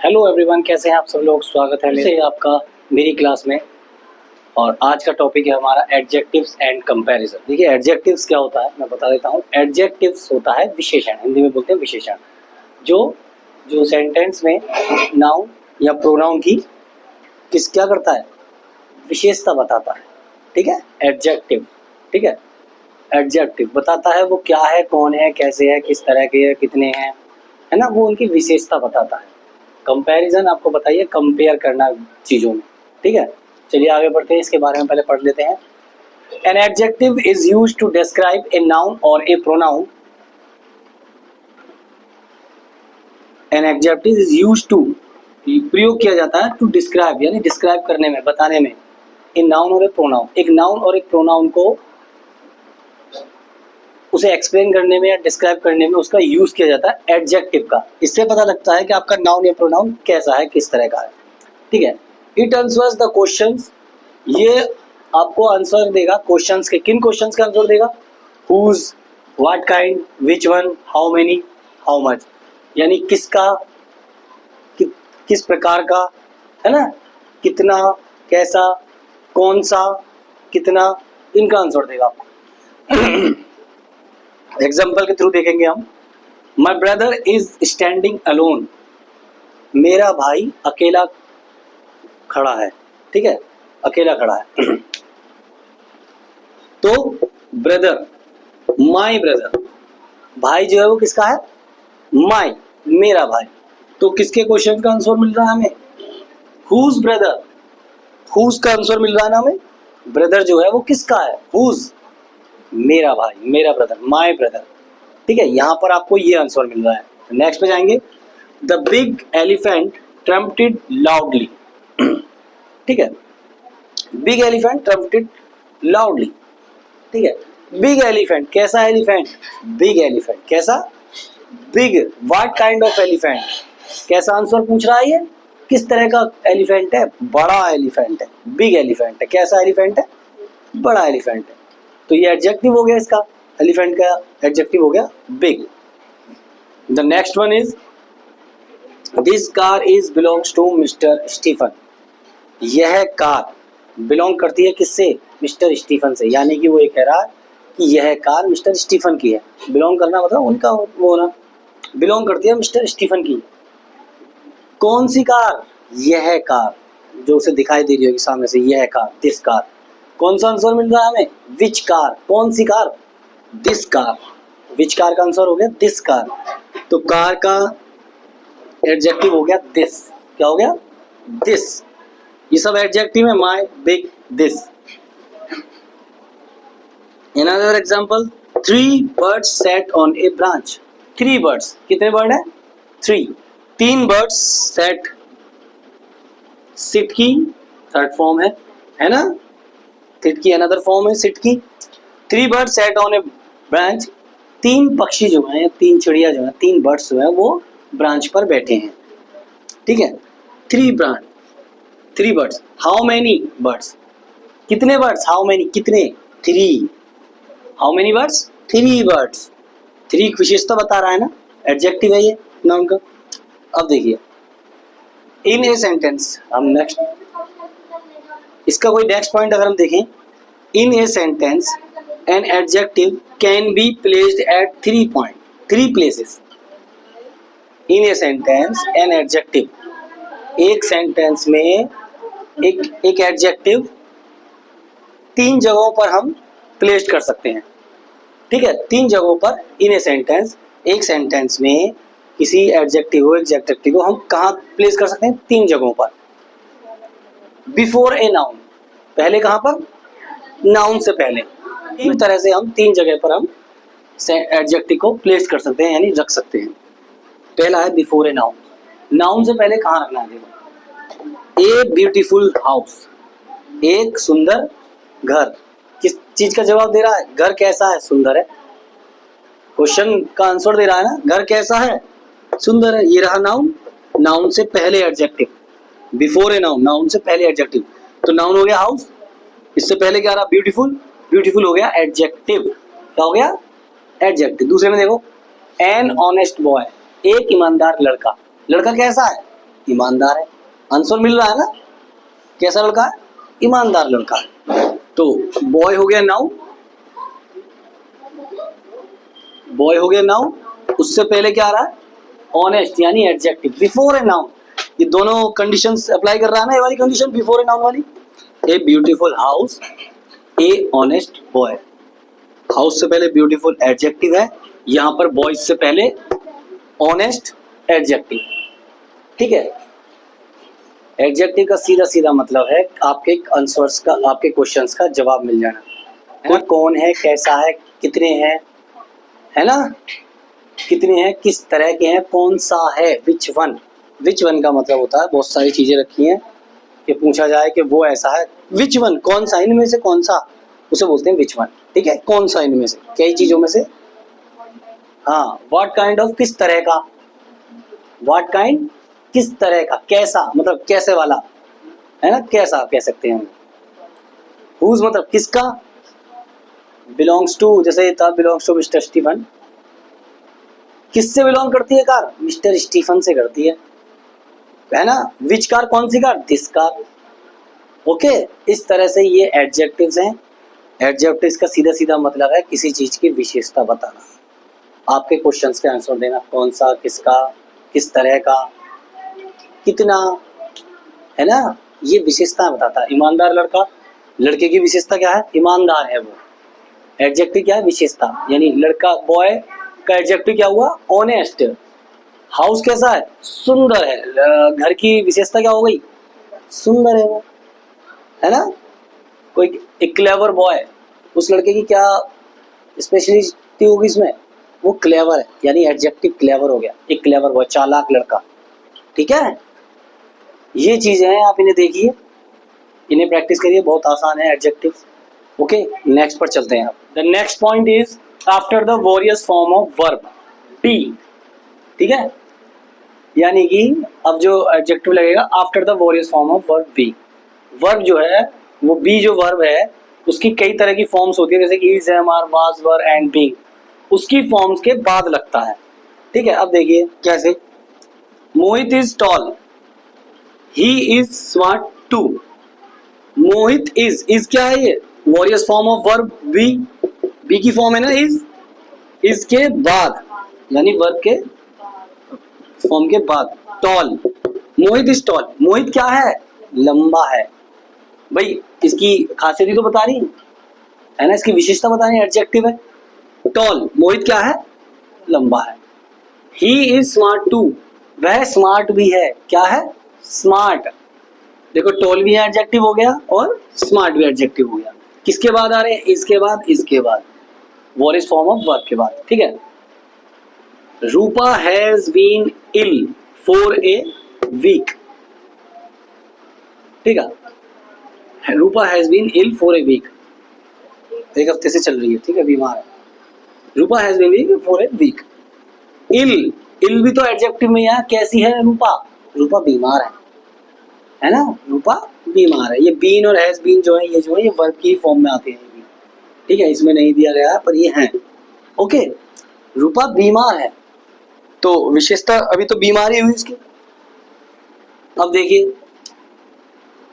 Hello everyone, कैसे हैं आप सब लोग। स्वागत है मेरे आपका मेरी क्लास में। और आज का टॉपिक है हमारा एडजेक्टिव्स एंड कंपैरिजन। देखिए एडजेक्टिव्स क्या होता है मैं बता देता हूँ। एडजेक्टिव्स होता है विशेषण, हिंदी में बोलते हैं विशेषण, जो जो सेंटेंस में नाउन या प्रोनाउन की क्या करता है, विशेषता बताता है। ठीक है, एडजेक्टिव। ठीक है, एडजेक्टिव बताता है वो क्या है, कौन है, कैसे है, किस तरह के है, कितने हैं, है ना, वो उनकी विशेषता बताता है। कंपैरिजन आपको बताइए, कंपेयर करना चीज़ों में। ठीक है, चलिए आगे बढ़ते हैं, इसके बारे में पहले पढ़ लेते हैं। An adjective is used to describe a noun और a pronoun. An adjective is used to, प्रयोग किया जाता है, टू डिस्क्राइब यानी डिस्क्राइब करने में, बताने में, ए नाउन और ए प्रोनाउन, एक नाउन और एक प्रोनाउन को उसे एक्सप्लेन करने में या डिस्क्राइब करने में उसका यूज किया जाता है एडजेक्टिव का। इससे पता लगता है कि आपका नाउन या प्रोनाउन कैसा है, किस तरह का है। ठीक है, इट आंसर्स द क्वेश्चंस, ये आपको आंसर देगा क्वेश्चंस के। किन क्वेश्चंस का आंसर देगा? Whose, what kind, which one, how many, how much, यानी किसका, किस प्रकार का, है ना, कितना, कैसा, कौन सा, कितना, इनका आंसर देगा आपको। एग्जाम्पल के थ्रू देखेंगे हम। My brother is standing alone, मेरा भाई अकेला खड़ा है। ठीक है, अकेला खड़ा है। तो ब्रदर, माई ब्रदर, भाई जो है वो किसका है? माई, मेरा भाई। तो किसके क्वेश्चन का आंसर मिल रहा है हमें? हुज ब्रदर, हुज का आंसर मिल रहा है ना हमें। ब्रदर जो है वो किसका है? हुज, मेरा भाई, मेरा ब्रदर, माई ब्रदर। ठीक है, यहां पर आपको ये आंसर मिल रहा है। नेक्स्ट पे जाएंगे। The big elephant trumpeted loudly. ठीक है, बिग एलिफेंट ट्रम्पेटेड लाउडली। ठीक है, बिग एलिफेंट, कैसा एलिफेंट? बिग एलिफेंट, कैसा? Big. What kind of elephant, कैसा आंसर पूछ रहा है ये, किस तरह का एलिफेंट है? बड़ा एलिफेंट है, बिग एलिफेंट है। कैसा एलिफेंट है? बड़ा एलिफेंट है। तो ये एडजेक्टिव हो गया, इसका एलिफेंट का एडजेक्टिव हो गया big. The next one is this car is belongs to mister Stephen. यह कार बिलोंग करती है किससे? मिस्टर स्टीफन से। यानी कि वो ये कह रहा है कि यह कार मिस्टर स्टीफन की है। बिलोंग करना मतलब उनका वो ना, बिलोंग करती है मिस्टर स्टीफन की। कौन सी कार? यह कार, जो उसे दिखाई दे रही होगी सामने से, यह कार, दिस कार। कौन सा आंसर मिल रहा है हमें? विच कार, कौन सी car? This car. Which car का आंसर हो गया दिस कार। तो कार का एडजेक्टिव हो गया दिस। क्या हो गया? दिस। ये सब एडजेक्टिव है, माई, big, this. Another example, 3 birds sat on a branch. 3 birds, कितने बर्ड है? 3। 3 birds sat, sit की थर्ड फॉर्म है ना, सिट की अनदर फॉर्म है सिट की। 3 birds sat on a branch, 3 पक्षी जो हैं, 3 चिड़िया जो हैं, 3 बर्ड्स जो हैं वो ब्रांच पर बैठे हैं। ठीक है, 3 बर्ड्स। हाउ मेनी बर्ड्स, कितने बर्ड्स? हाउ मेनी, कितने? 3। How many birds? 3 बर्ड्स। 3 विशेषता बता रहा है ना, एडजेक्टिव है ये नाउन का। अब देखिए इन ए सेंटेंस, हम नेक्स्ट इसका कोई नेक्स्ट पॉइंट अगर हम देखें, in a sentence an adjective can be placed at 3 places. In a sentence an adjective, एक सेंटेंस में एक एडजेक्टिव 3 जगहों पर हम प्लेस कर सकते हैं। ठीक है, 3 जगहों पर इन ए सेंटेंस, एक सेंटेंस में किसी एडजेक्टिव को हम कहाँ प्लेस कर सकते हैं? 3 जगहों पर। बिफोर ए नाउन, पहले कहाँ पर? नाउन से पहले। इस तरह से हम 3 जगह पर हम एडजेक्टिव को प्लेस कर सकते हैं, यानी रख सकते हैं। पहला है बिफोर ए नाउन, नाउन से पहले कहाँ रखना है? देखो, ए ब्यूटीफुल हाउस, एक सुंदर घर। किस चीज का जवाब दे रहा है? घर कैसा है? सुंदर है। क्वेश्चन का आंसर दे रहा है ना, घर कैसा है? सुंदर है। ये रहा नाउन, नाउन से पहले adjective. Before a noun, noun से पहले एडजेक्टिव। तो नाउन हो गया हाउस, इससे पहले क्या रहा? ब्यूटीफुल। ब्यूटीफुल हो गया एडजेक्टिव। क्या हो गया? एडजेक्टिव। दूसरे में देखो, एन ऑनेस्ट बॉय, एक ईमानदार लड़का। लड़का कैसा है? ईमानदार है। आंसर मिल रहा है ना, कैसा लड़का है, ईमानदार लड़का है। तो बॉय हो गया नाउन, बॉय हो गया नाउन, उससे पहले क्या आ रहा है, ऑनेस्ट यानी एडजेक्टिव बिफोर ए नाउन। ये दोनों कंडीशंस अप्लाई कर रहा है ना, ये वाली कंडीशन बिफोर ए नाउन वाली। A beautiful house, A honest boy. House से पहले ब्यूटीफुल एडजेक्टिव है, यहाँ पर बॉयज से पहले ऑनेस्ट एडजेक्टिव। ठीक है, एडजेक्टिव का सीधा सीधा मतलब है आपके आंसर्स का, आपके क्वेश्चंस का जवाब मिल जाना है ना। कौन है, कैसा है, कितने हैं, है ना, कितने हैं, किस तरह के हैं, कौन सा है, विच वन। विच वन का मतलब होता है बहुत सारी चीजें रखी हैं कि पूछा जाए कि वो ऐसा है, विच वन, कौन सा, इनमें से कौन सा, उसे बोलते हैं विच वन। ठीक है, कौन सा इनमें से, कई चीजों में से। हाँ, व्हाट काइंड ऑफ, किस तरह का, व्हाट काइंड किस तरह का, कैसा मतलब कैसे वाला, है ना, कैसा कह सकते हैं हम। हुज मतलब किसका, बिलोंग्स टू, जैसे था बिलोंग्स टू मिस्टर स्टीफन, किससे बिलोंग करती है कार, मिस्टर स्टीफन से करती है ना। विच कार, कौन सी कार, दिस कार। ओके, इस तरह से ये एडजेक्टिव्स हैं। एडजेक्टिव्स का सीधा सीधा मतलब है किसी चीज की विशेषता बताना, आपके क्वेश्चंस के आंसर देना, कौन सा, किसका, किस तरह का, कितना, है ना, ये विशेषता बताता है। ईमानदार लड़का, लड़के की विशेषता क्या है, ईमानदार है वो। एडजेक्टिव क्या है, विशेषता, यानी लड़का, बॉय का एडजेक्टिव क्या हुआ, ऑनेस्ट। हाउस कैसा है, सुंदर है। घर की विशेषता क्या हो गई, सुंदर है वो, है ना। कोई एक क्लेवर बॉय, उस लड़के की क्या स्पेशलिटी होगी इसमें, वो क्लेवर है, यानी एडजेक्टिव क्लेवर हो गया, एक क्लेवर बॉय, चालाक लड़का। ठीक है, ये चीजें हैं, आप इन्हें देखिए, इन्हें प्रैक्टिस करिए, बहुत आसान है एडजेक्टिव। ओके, नेक्स्ट पर चलते हैं। The next point is after the various form of verb, be. ठीक है, यानी कि अब जो एडजेक्टिव लगेगा after the various form of verb be. Verb जो है वो बी, जो वर्ब है उसकी कई तरह की फॉर्म्स होती है, जैसे कि is, am, are, was, were and being, उसकी फॉर्म्स के बाद लगता है। ठीक है, अब देखिए कैसे। Mohit is tall, he is smart too. Mohit is क्या है, ये various form of verb be, be की फॉर्म है ना इज के बाद, यानी वर्ब के फॉर्म के बाद। टॉल, मोहित इज टॉल, मोहित क्या है, लंबा है। भाई इसकी खासियत ही तो बता रही है ना, इसकी विशेषता बता रही है, एडजेक्टिव है। टॉल, मोहित क्या है, लंबा है। ही इज स्मार्ट टू, वह स्मार्ट भी है, क्या है, स्मार्ट। देखो टॉल भी एडजेक्टिव हो गया और स्मार्ट भी एडजेक्टिव हो गया। किसके बाद आ रहे हैं, इसके बाद, इसके बाद, वॉरियस फॉर्म ऑफ वर्ब के बाद। ठीक है, Rupa has been ill for a week. ठीक है, Rupa has been ill for a week, एक हफ्ते से चल रही है, ठीक है, बीमार है। Rupa has been ill for a week. Ill, ill भी तो एडजेक्टिव में है, कैसी है रूपा, रूपा बीमार है ना, रूपा बीमार है। ये बीन और हैज बीन जो है, ये जो है ये वर्ब की फॉर्म में आते हैं। ठीक है, इसमें नहीं दिया गया पर ये है। ओके, रूपा बीमार है, तो विशेषता अभी तो बीमारी हुई इसकी। अब देखिए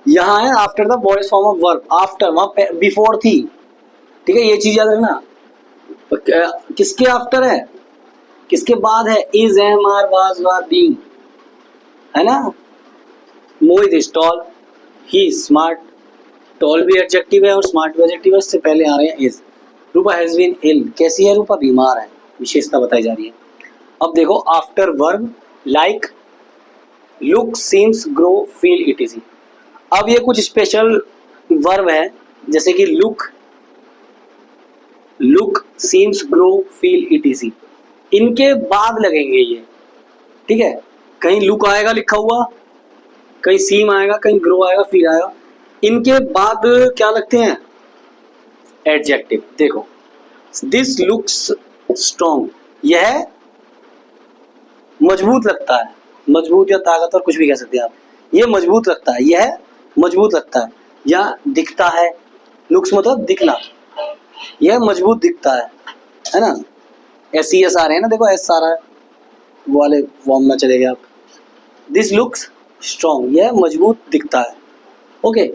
यहाँ है after the voice form of verb, after, वहां बिफोर थी। ठीक है, ये चीज याद रखना, किसके आफ्टर है, किसके बाद है, is, am, are, was, were, being, है ना। Mohit is tall, he is smart, tall भी एडजेक्टिव है और स्मार्ट भी एडजेक्टिव है, इससे पहले आ रहे हैं is. Rupa has been ill, कैसी है रूपा, बीमार है, विशेषता बताई जा रही है। अब देखो after verb like look, seems, grow, feel, etc.. अब ये कुछ स्पेशल वर्ब है, जैसे कि look, look, seems, grow, feel, etc., इनके बाद लगेंगे ये। ठीक है, कहीं लुक आएगा लिखा हुआ, कहीं सीम आएगा, कहीं ग्रो आएगा, फील आएगा, इनके बाद क्या लगते हैं, एडजेक्टिव। देखो दिस लुक्स स्ट्रॉन्ग, यह मजबूत लगता है, मजबूत या ताकतवर कुछ भी कह सकते हैं आप, ये मजबूत लगता है, यह मजबूत लगता है, या दिखता है, लुक्स मतलब दिखना, यह मजबूत दिखता है ना। एस आ रहे हैं ना, देखो एस आ रहा है, वो वाले फॉर्म में चले गए आप। दिस लुक्स स्ट्रॉन्ग, यह मजबूत दिखता है। ओके,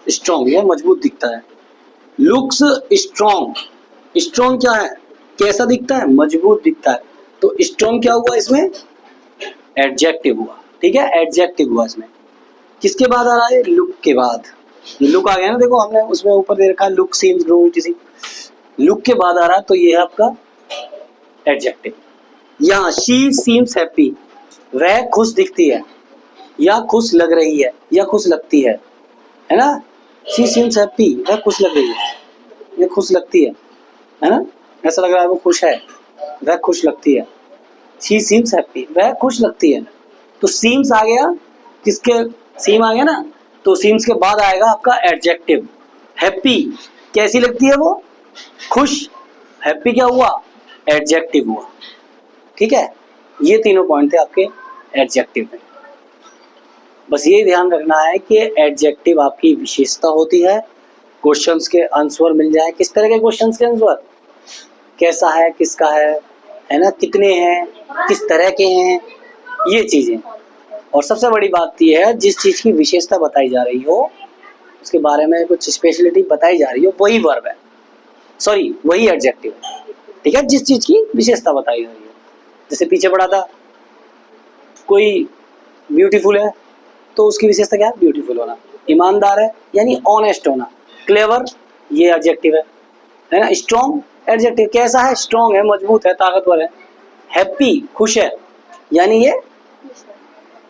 स्ट्रॉन्ग, यह मजबूत दिखता है। लुक्स स्ट्रॉन्ग, स्ट्रॉन्ग क्या है, कैसा दिखता है, मजबूत दिखता है। तो स्ट्रॉन्ग क्या हुआ इसमें, एडजेक्टिव हुआ। ठीक है, एडजेक्टिव हुआ इसमें। किसके बाद आ रहा है, लुक के बाद। लुक आ गया ना, देखो हमने उसमें ऊपर दे रखा है लुक सीम्स ग्रो किसी, लुक के बाद आ रहा है, तो ये है आपका एडजेक्टिव। यहाँ शी सीम्स हैप्पी, वह खुश दिखती है, या खुश लग रही है, या खुश लगती है ना। शी सीम्स हैप्पी, वह खुश लग रही है, ये खुश लगती है ना, ऐसा लग रहा है वो खुश है, वह खुश लगती है। शी सीम्स हैप्पी, वह खुश लगती है। तो सीम्स आ गया, किसके, सीम आ गया ना, तो सीम्स के बाद आएगा आपका एडजेक्टिव। हैप्पी, कैसी लगती है वो, खुश। हैप्पी क्या हुआ, एडजेक्टिव हुआ। ठीक है, ये तीनों पॉइंट थे आपके एडजेक्टिव में। बस ये ध्यान रखना है कि एडजेक्टिव आपकी विशेषता होती है। क्वेश्चंस के आंसर मिल जाए, किस तरह के क्वेश्चंस के आंसर, कैसा है, किसका है ना, कितने हैं, किस तरह के हैं, ये चीजें। और सबसे बड़ी बात यह है, जिस चीज की विशेषता बताई जा रही हो, उसके बारे में कुछ स्पेशलिटी बताई जा रही हो, वही वर्ब है, सॉरी वही एडजेक्टिव है। ठीक है, जिस चीज की विशेषता बताई जा रही है। जैसे पीछे पढ़ा था, कोई ब्यूटीफुल है तो उसकी विशेषता क्या है, ब्यूटीफुल होना। ईमानदार है यानी ऑनेस्ट होना। क्लेवर, ये एडजेक्टिव है ना। स्ट्रॉन्ग, एडजेक्टिव, कैसा है, स्ट्रॉन्ग है, मजबूत है, ताकतवर है। हैप्पी, खुश है, यानी ये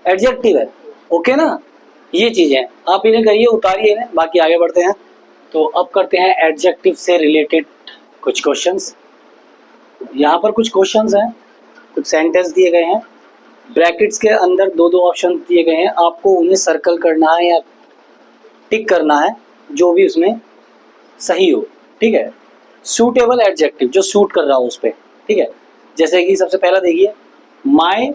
एडजेक्टिव है। ओके ना, ये चीजें आप इन्हें करिए, उतारिए इन्हें, बाकी आगे बढ़ते हैं। तो अब करते हैं एडजेक्टिव से रिलेटेड कुछ क्वेश्चंस। यहाँ पर कुछ क्वेश्चंस हैं, कुछ सेंटेंस दिए गए हैं, ब्रैकेट्स के अंदर दो दो ऑप्शन दिए गए हैं, आपको उन्हें सर्कल करना है या टिक करना है, जो भी उसमें सही हो। ठीक है, सूटेबल एडजेक्टिव, जो सूट कर रहा हो उस पर। ठीक है, जैसे कि सबसे पहला देखिए, माई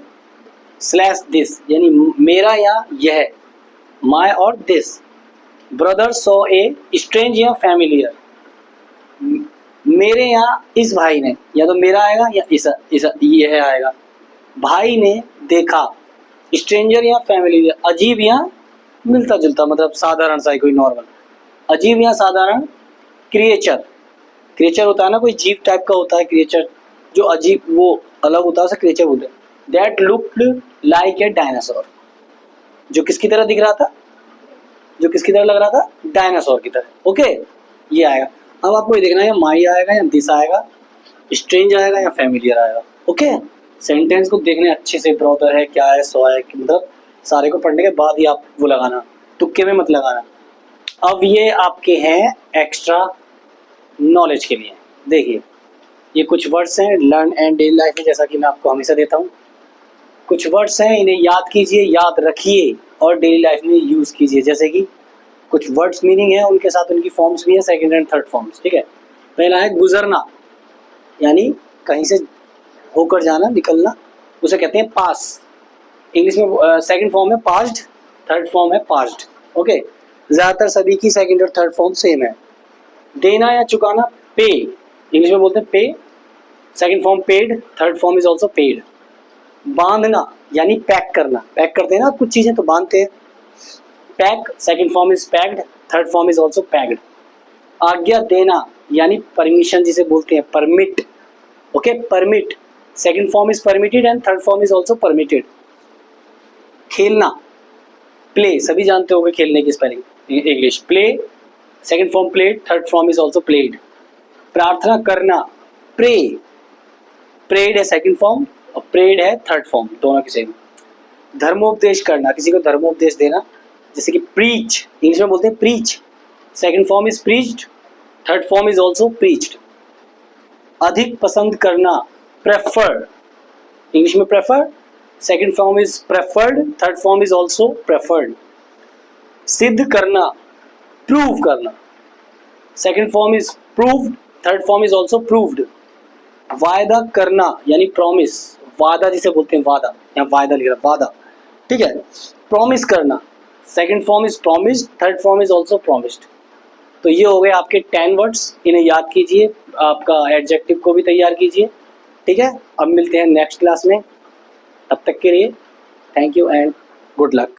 स्लैश दिस, यानी मेरा या यह, माई और this. Brother saw a strange या फैमिलियर, मेरे यहाँ इस भाई ने, या तो मेरा आएगा या इस यह आएगा। भाई ने देखा, स्ट्रेंजर या फैमिलियर, अजीब या मिलता जुलता, मतलब साधारण सा, कोई नॉर्मल। अजीब या साधारण, क्रिएचर, क्रिएचर होता है ना, कोई जीव टाइप का होता है क्रिएचर, जो अजीब, वो अलग होता है, उसे क्रिएचर बोलते हैं। That looked like a dinosaur, जो किसकी तरह दिख रहा था, जो किसकी तरह लग रहा था, डायनासोर की तरह। ओके, ये आएगा। अब आपको ये देखना है, माई आएगा या दिस आएगा, स्ट्रेंज आएगा या फैमिलियर आएगा। ओके, सेंटेंस को देखने अच्छे से, ब्रदर है, क्या है, सो है, मतलब सारे को पढ़ने के बाद ही आप वो लगाना, तुक्के में मत लगाना। अब ये आपके हैं एक्स्ट्रा नॉलेज के लिए। देखिए, ये कुछ वर्ड्स हैं लर्न एंड डेली लाइफ में, जैसा कि मैं आपको हमेशा देता हूँ। कुछ वर्ड्स हैं, इन्हें याद कीजिए, याद रखिए और डेली लाइफ में यूज़ कीजिए। जैसे कि कुछ वर्ड्स मीनिंग है, उनके साथ उनकी फॉर्म्स भी है, सेकंड एंड थर्ड फॉर्म्स। ठीक है, पहला है गुजरना, यानी कहीं से होकर जाना, निकलना, उसे कहते हैं पास। इंग्लिश में सेकंड फॉर्म है पास्ड, थर्ड फॉर्म है पास्ड। ओके, ज़्यादातर सभी की सेकंड और थर्ड फॉर्म सेम है। देना या चुकाना, पे, इंग्लिश में बोलते हैं पे, second form paid, third form is also paid. बांधना यानी पैक करना, पैक करते हैं ना कुछ चीज़ें तो बांधते हैं। Pack, second form is packed, third form is also packed. आज्ञा देना यानी परमिशन जिसे बोलते हैं, permit. Okay, permit, second form is permitted and third form is also permitted. खेलना, प्ले, सभी जानते होंगे खेलने की spelling English, play, second form played, third form is also played. प्रार्थना करना, प्रे, प्रेड है सेकंड फॉर्म और प्रेड है थर्ड फॉर्म, दोनों की सेम। धर्मोपदेश करना, किसी को धर्मोपदेश देना, जैसे कि प्रीच, इंग्लिश में बोलते हैं preach, second form is preached, third form is also preached. अधिक पसंद करना, प्रेफर, इंग्लिश में prefer, second form is preferred, third form is also preferred. सिद्ध करना, प्रूव करना, second form is proved, third form is also proved. वायदा करना यानी प्रॉमिस, वादा जिसे बोलते हैं, वादा, या वायदा लिख रहा, वादा। ठीक है, प्रॉमिस करना, second form is promised, third form is also promised. तो ये हो गए आपके 10 वर्ड्स, इन्हें याद कीजिए, आपका एडजेक्टिव को भी तैयार कीजिए। ठीक है, अब मिलते हैं नेक्स्ट क्लास में, तब तक के लिए thank you and good luck.